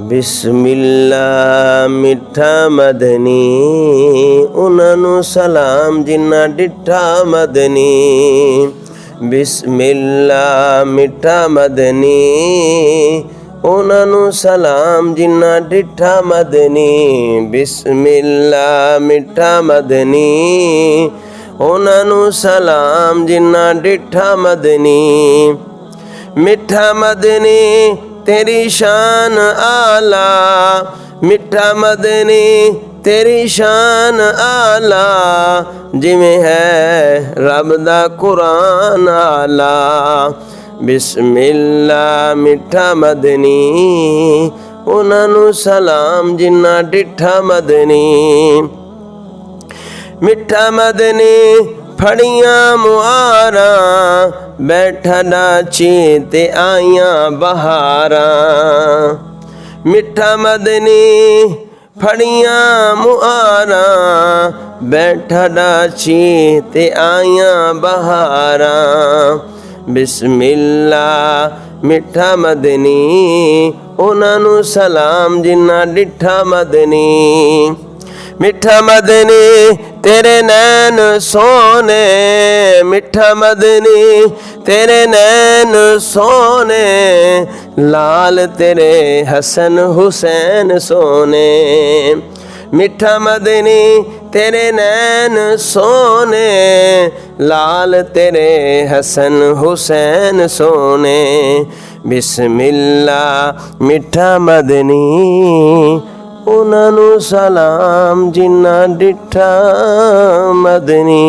बिस्मिल्ला मिठा मदनी, उन्हां नूं सलाम जिन्ना डिठा मदनी। बिस्मिल्ला मिठा मदनी, उन्हां नूं सलाम जिन्ना डिठा मदनी। बिस्मिल्ला मिठा मदनी, उन्हां नूं सलाम जिन्ना डिठा मदनी। मिठा मदनी तेरी शान आला, मिठा मदनी तेरी शान आला, जिवें है रब दा कुरान आला। बिस्मिल्ला मिठा मदनी, उन्हां नूं सलाम जिन्ना डिठा मदनी। मिठा मदनी फड़ियां मुहारां, बैठा नाची ते आईयां बहारां। मिठा मदनी फड़ियां मुहारां, बैठा नाची ते आईयां बहारां। बिस्मिल्ला मिठा मदनी, उन्हां नूं सलाम जिन्ना डिठा मदनी। मिठा मदनी तेरे नैन सोने, मिठा मदनी तेरे नैन सोने, लाल तेरे हसन हुसैन सोने। मिठा मदनी तेरे नैन सोने, लाल तेरे हसन हुसैन सोने। बिस्मिल्ला मिठा मदनी, उन्हां नूं सलाम जिन्ना डिठा मदनी।